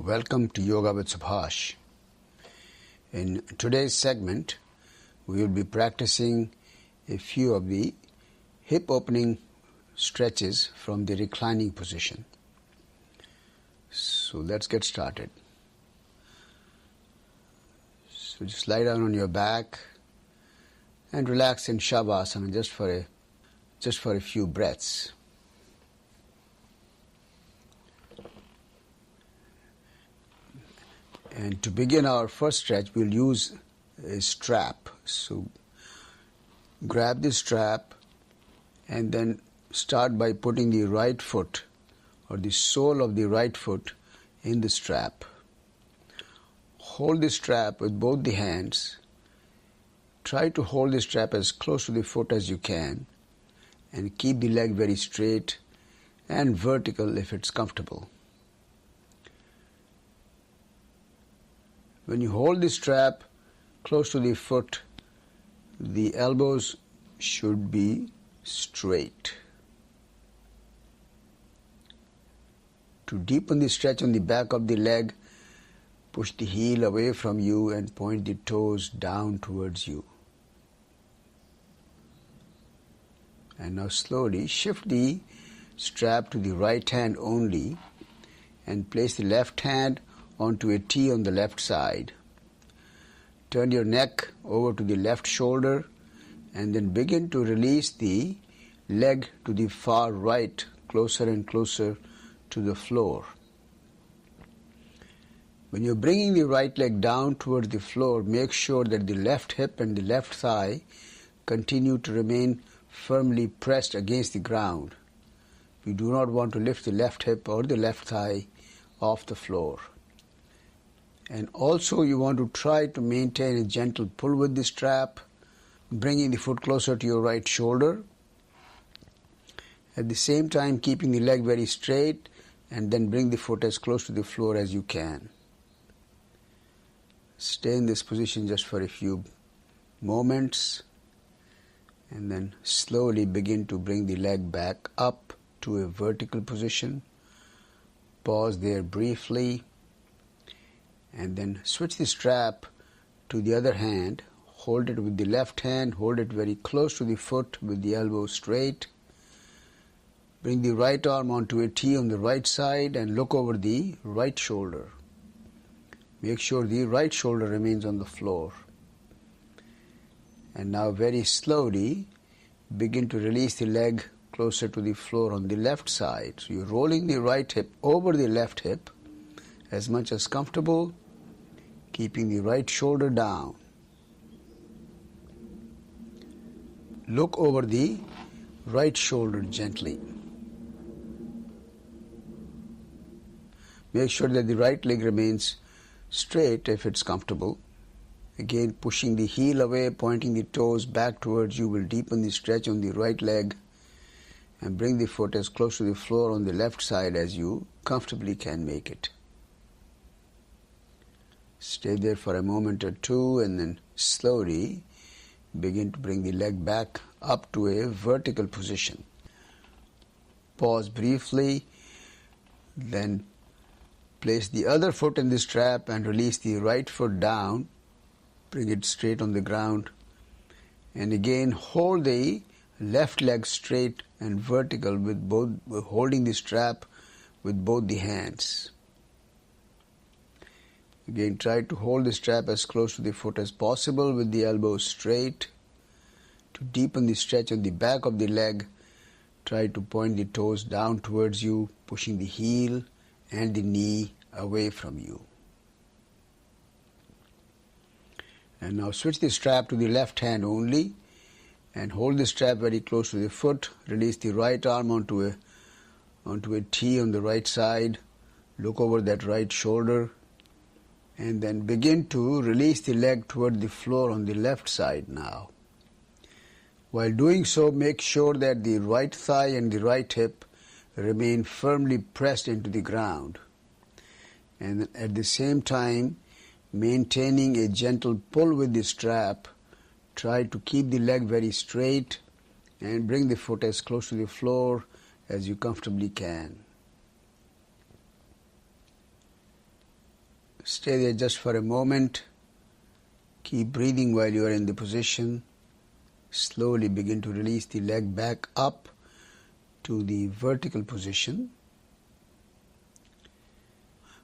Welcome to Yoga with Subhash. In today's segment, we will be practicing a few of the hip opening stretches from the reclining position. So let's get started. So just lie down on your back and relax in Shavasana just for a few breaths. And to begin our first stretch, we'll use a strap. So grab the strap and then start by putting the right foot or the sole of the right foot in the strap. Hold the strap with both the hands. Try to hold the strap as close to the foot as you can and keep the leg very straight and vertical if it's comfortable. When you hold the strap close to the foot, the elbows should be straight. To deepen the stretch on the back of the leg, push the heel away from you and point the toes down towards you. And now slowly shift the strap to the right hand only and place the left hand onto a T on the left side. Turn your neck over to the left shoulder and then begin to release the leg to the far right, closer and closer to the floor. When you're bringing the right leg down towards the floor, make sure that the left hip and the left thigh continue to remain firmly pressed against the ground. You do not want to lift the left hip or the left thigh off the floor. And also you want to try to maintain a gentle pull with the strap, bringing the foot closer to your right shoulder. At the same time keeping the leg very straight and then bring the foot as close to the floor as you can. Stay in this position just for a few moments and then slowly begin to bring the leg back up to a vertical position. Pause there briefly. And then switch the strap to the other hand. Hold it with the left hand. Hold it very close to the foot with the elbow straight. Bring the right arm onto a T on the right side and look over the right shoulder. Make sure the right shoulder remains on the floor. And now very slowly begin to release the leg closer to the floor on the left side. So you're rolling the right hip over the left hip as much as comfortable, keeping the right shoulder down. Look over the right shoulder gently. Make sure that the right leg remains straight if it's comfortable. Again, pushing the heel away, pointing the toes back towards you will deepen the stretch on the right leg and bring the foot as close to the floor on the left side as you comfortably can make it. Stay there for a moment or two and then slowly begin to bring the leg back up to a vertical position. Pause briefly, then place the other foot in the strap and release the right foot down. Bring it straight on the ground. And again hold the left leg straight and vertical with holding the strap with both the hands. Again, try to hold the strap as close to the foot as possible with the elbows straight. To deepen the stretch on the back of the leg, try to point the toes down towards you, pushing the heel and the knee away from you. And now switch the strap to the left hand only and hold the strap very close to the foot. Release the right arm onto a T on the right side. Look over that right shoulder. And then begin to release the leg toward the floor on the left side now. While doing so, make sure that the right thigh and the right hip remain firmly pressed into the ground. And at the same time, maintaining a gentle pull with the strap, try to keep the leg very straight and bring the foot as close to the floor as you comfortably can. Stay there just for a moment. Keep breathing while you are in the position. Slowly begin to release the leg back up to the vertical position.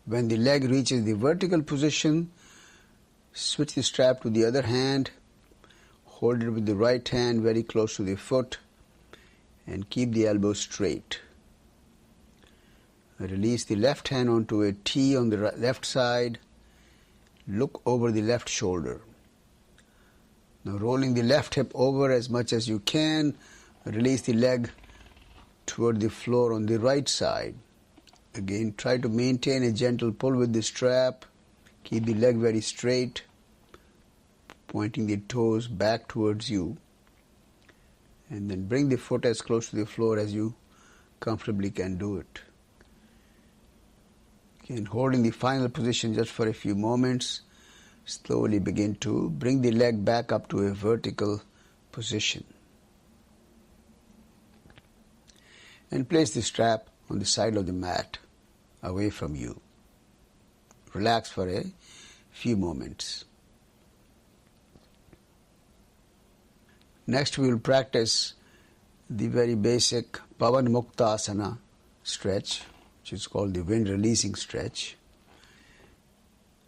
When the leg reaches the vertical position, switch the strap to the other hand. Hold it with the right hand very close to the foot and keep the elbow straight. Release the left hand onto a T on the left side. Look over the left shoulder. Now rolling the left hip over as much as you can, release the leg toward the floor on the right side. Again, try to maintain a gentle pull with the strap. Keep the leg very straight, pointing the toes back towards you. And then bring the foot as close to the floor as you comfortably can do it. Again, holding the final position just for a few moments, slowly begin to bring the leg back up to a vertical position. And place the strap on the side of the mat away from you. Relax for a few moments. Next we will practice the very basic Pavan Muktasana stretch, which is called the wind releasing stretch.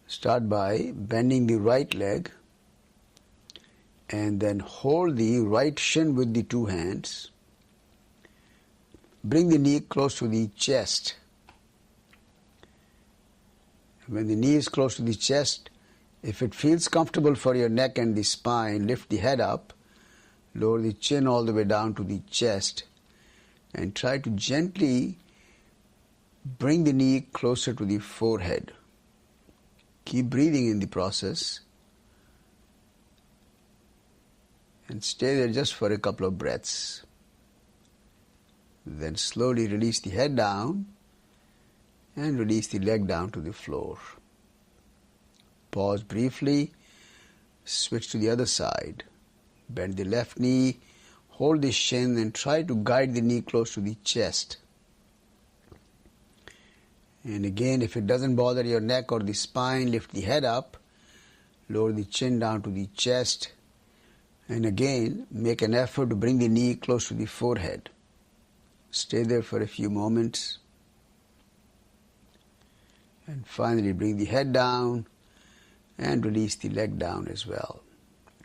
Start by bending the right leg and then hold the right shin with the two hands. Bring the knee close to the chest. When the knee is close to the chest, if it feels comfortable for your neck and the spine, lift the head up, lower the chin all the way down to the chest, and try to gently bring the knee closer to the forehead. Keep breathing in the process and stay there just for a couple of breaths. Then slowly release the head down and release the leg down to the floor. Pause briefly, switch to the other side. Bend the left knee, hold the shin and try to guide the knee close to the chest. And again, if it doesn't bother your neck or the spine, lift the head up, lower the chin down to the chest, and again, make an effort to bring the knee close to the forehead. Stay there for a few moments. And finally, bring the head down and release the leg down as well.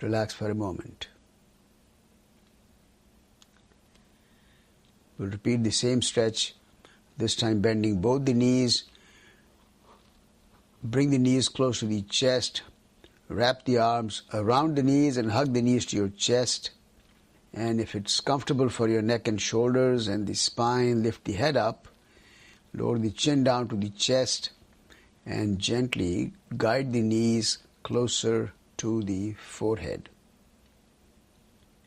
Relax for a moment. We'll repeat the same stretch, this time bending both the knees. Bring the knees close to the chest. Wrap the arms around the knees and hug the knees to your chest. And if it's comfortable for your neck and shoulders and the spine, lift the head up, lower the chin down to the chest, and gently guide the knees closer to the forehead.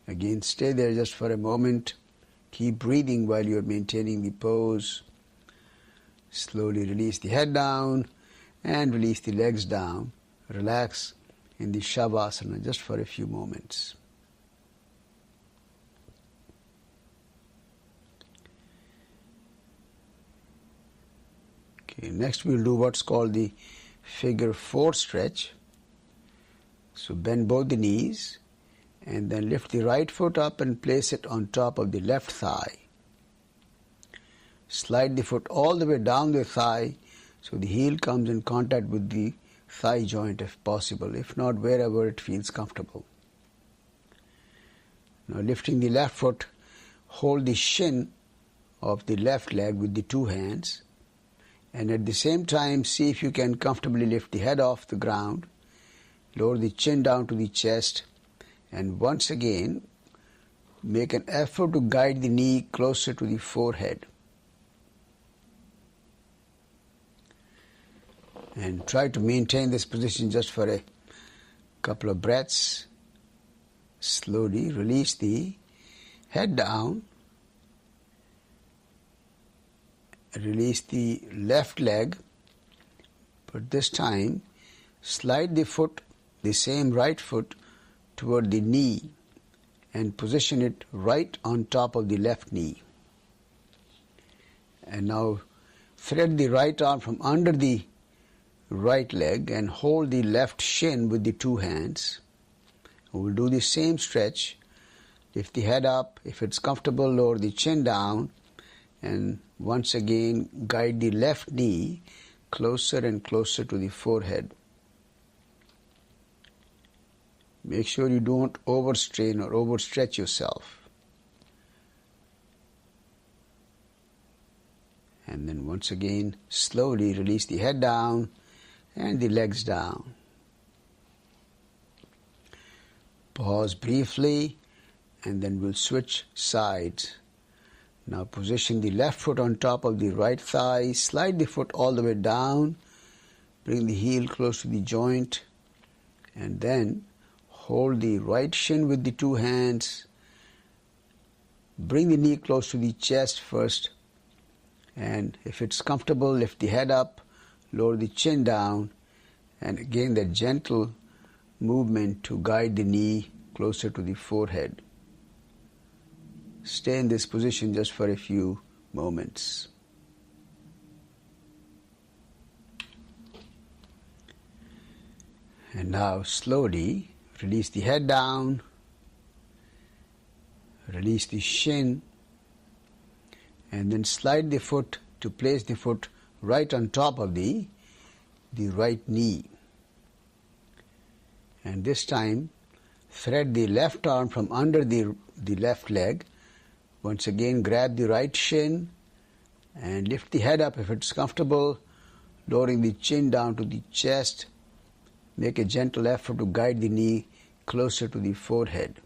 Again, stay there just for a moment. Keep breathing while you are maintaining the pose. Slowly release the head down and release the legs down. Relax in the Shavasana just for a few moments. Okay, next we'll do what's called the figure 4 stretch. So bend both the knees and then lift the right foot up and place it on top of the left thigh. Slide the foot all the way down the thigh so the heel comes in contact with the thigh joint if possible, if not wherever it feels comfortable. Now lifting the left foot, hold the shin of the left leg with the two hands, and at the same time see if you can comfortably lift the head off the ground, lower the chin down to the chest, and once again make an effort to guide the knee closer to the forehead. And try to maintain this position just for a couple of breaths. Slowly release the head down. Release the left leg, but this time slide the foot, the same right foot, toward the knee and position it right on top of the left knee. And now thread the right arm from under the right leg and hold the left shin with the two hands. We'll do the same stretch. Lift the head up. If it's comfortable, lower the chin down. And once again, guide the left knee closer and closer to the forehead. Make sure you don't overstrain or overstretch yourself. And then once again, slowly release the head down and the legs down. Pause briefly, and then we'll switch sides. Now position the left foot on top of the right thigh. Slide the foot all the way down. Bring the heel close to the joint. And then hold the right shin with the two hands. Bring the knee close to the chest first. And if it's comfortable, lift the head up. Lower the chin down. And again, that gentle movement to guide the knee closer to the forehead. Stay in this position just for a few moments. And now slowly release the head down, release the shin, and then slide the foot to place the foot right on top of the right knee. And this time, thread the left arm from under the left leg. Once again, grab the right shin and lift the head up if it's comfortable, lowering the chin down to the chest. Make a gentle effort to guide the knee closer to the forehead.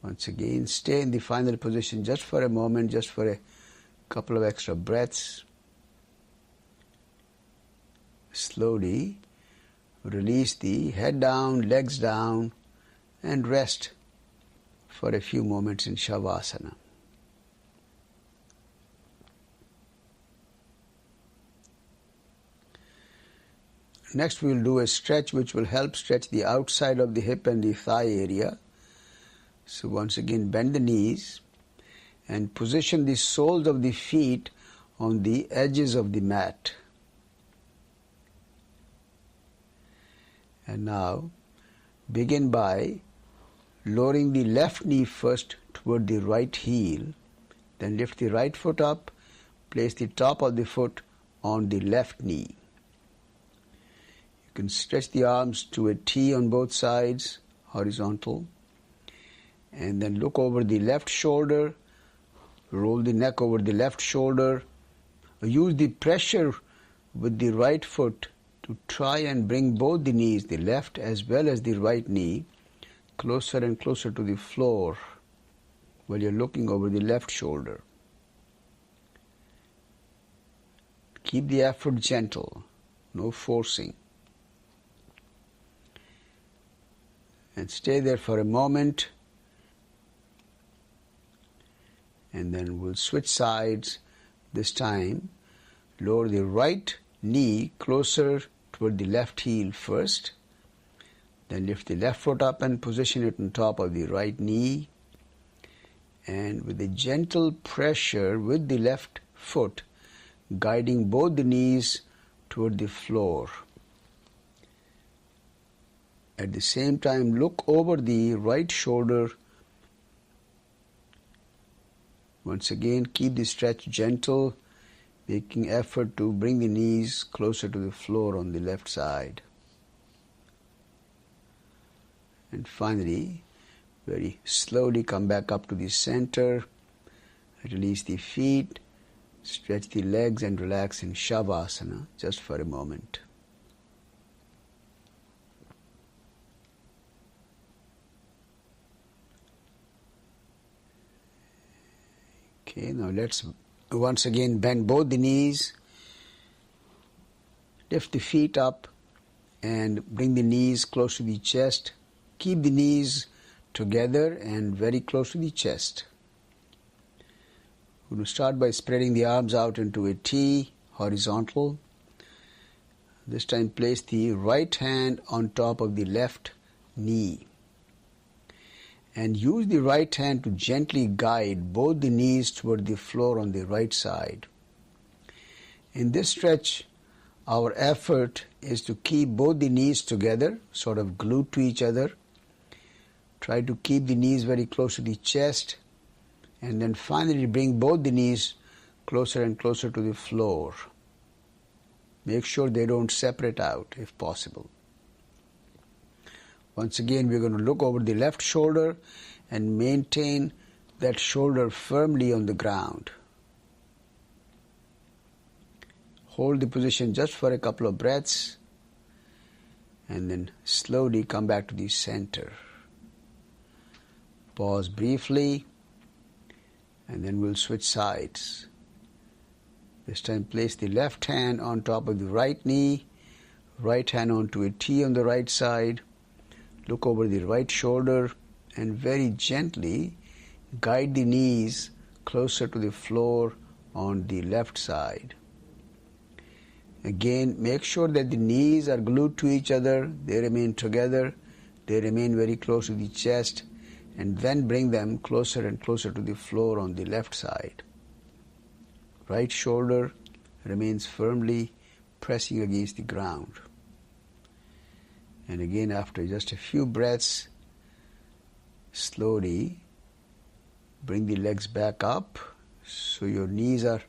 Once again, stay in the final position just for a moment, just for a couple of extra breaths. Slowly release the head down, legs down, and rest for a few moments in Shavasana. Next we will do a stretch which will help stretch the outside of the hip and the thigh area. So once again, bend the knees and position the soles of the feet on the edges of the mat. And now begin by lowering the left knee first toward the right heel. Then lift the right foot up, place the top of the foot on the left knee. You can stretch the arms to a T on both sides, horizontal. And then look over the left shoulder, roll the neck over the left shoulder. Use the pressure with the right foot to try and bring both the knees, the left as well as the right knee, closer and closer to the floor while you're looking over the left shoulder. Keep the effort gentle, no forcing. And stay there for a moment. And then we'll switch sides. This time, lower the right knee closer toward the left heel first. Then lift the left foot up and position it on top of the right knee. And with a gentle pressure with the left foot, guiding both the knees toward the floor. At the same time, look over the right shoulder. Once again, keep the stretch gentle, making effort to bring the knees closer to the floor on the left side. And finally, very slowly come back up to the center, release the feet, stretch the legs and relax in Shavasana just for a moment. Okay, now let's once again bend both the knees, lift the feet up and bring the knees close to the chest. Keep the knees together and very close to the chest. We're going to start by spreading the arms out into a T, horizontal. This time place the right hand on top of the left knee. And use the right hand to gently guide both the knees toward the floor on the right side. In this stretch, Our effort is to keep both the knees together, sort of glued to each other. Try to keep the knees very close to the chest, and then finally bring both the knees closer and closer to the floor. Make sure they don't separate out if possible. Once again, we're going to look over the left shoulder and maintain that shoulder firmly on the ground. Hold the position just for a couple of breaths, and then slowly come back to the center. Pause briefly, and then we'll switch sides. This time place the left hand on top of the right knee, right hand onto a T on the right side. Look over the right shoulder and very gently guide the knees closer to the floor on the left side. Again, make sure that the knees are glued to each other, they remain together, they remain very close to the chest, and then bring them closer and closer to the floor on the left side. Right shoulder remains firmly pressing against the ground. And again, after just a few breaths, slowly bring the legs back up so your knees are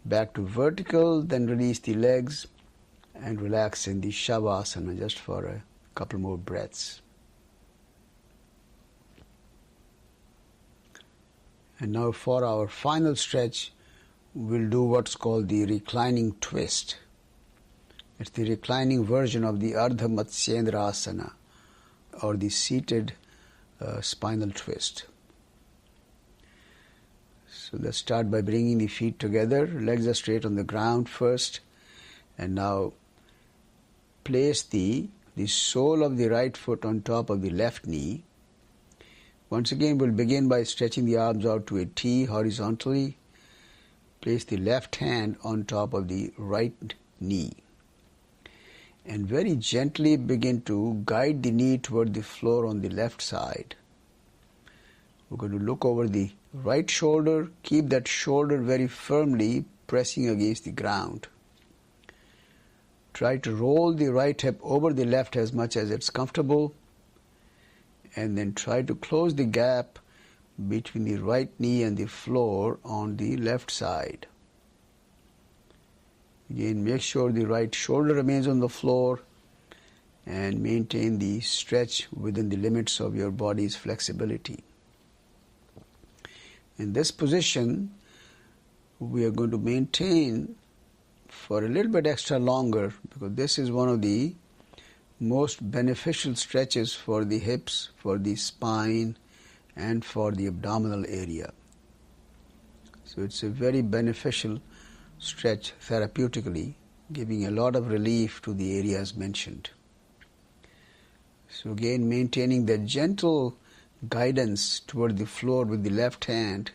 back to vertical, then release the legs and relax in the Shavasana just for a couple more breaths. And now for our final stretch, we'll do what's called the reclining twist. It's the reclining version of the Ardha Matsyendrasana, or the seated spinal twist. So let's start by bringing the feet together. Legs are straight on the ground first. And now place the sole of the right foot on top of the left knee. Once again, we'll begin by stretching the arms out to a T horizontally. Place the left hand on top of the right knee. And very gently begin to guide the knee toward the floor on the left side. We're going to look over the right shoulder. Keep that shoulder very firmly pressing against the ground. Try to roll the right hip over the left as much as it's comfortable. And then try to close the gap between the right knee and the floor on the left side. Again, make sure the right shoulder remains on the floor and maintain the stretch within the limits of your body's flexibility. In this position, we are going to maintain for a little bit extra longer, because this is one of the most beneficial stretches for the hips, for the spine, and for the abdominal area. So it's a very beneficial stretch therapeutically, giving a lot of relief to the areas mentioned. So again, maintaining that gentle guidance toward the floor with the left hand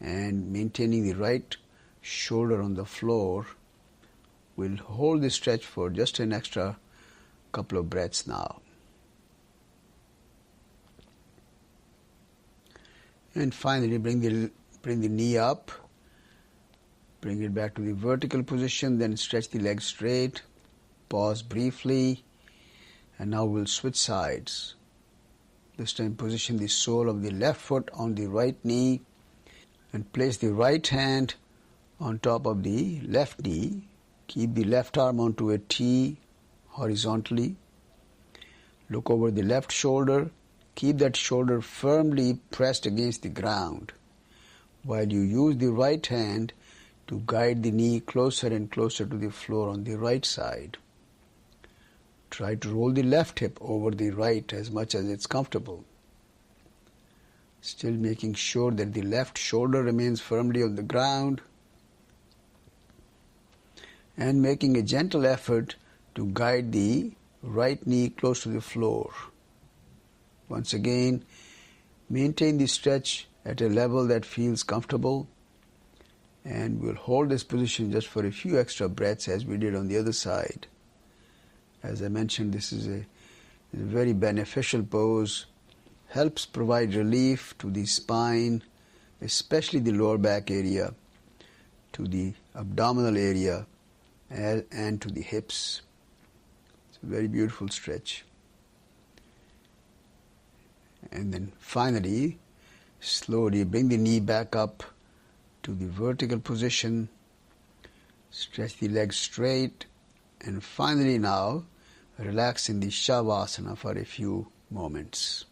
and maintaining the right shoulder on the floor. We'll hold the stretch for just an extra couple of breaths now. And finally, bring the knee up, bring it back to the vertical position, then stretch the legs straight, pause briefly, and now we'll switch sides. This time position the sole of the left foot on the right knee and place the right hand on top of the left knee. Keep the left arm onto a T horizontally. Look over the left shoulder. Keep that shoulder firmly pressed against the ground while you use the right hand to guide the knee closer and closer to the floor on the right side. Try to roll the left hip over the right as much as it's comfortable. Still making sure that the left shoulder remains firmly on the ground and making a gentle effort to guide the right knee close to the floor. Once again, maintain the stretch at a level that feels comfortable, and we'll hold this position just for a few extra breaths as we did on the other side. As I mentioned, this is a very beneficial pose, helps provide relief to the spine, especially the lower back area, to the abdominal area, and to the hips. It's a very beautiful stretch. And then finally, slowly bring the knee back up to the vertical position. Stretch the legs straight. And finally now, relax in the Shavasana for a few moments.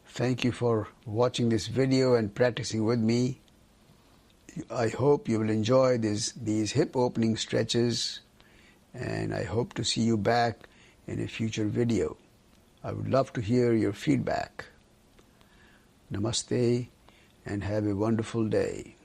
Thank you for watching this video and practicing with me. I hope you will enjoy these hip opening stretches, and I hope to see you back in a future video. I would love to hear your feedback. Namaste and have a wonderful day.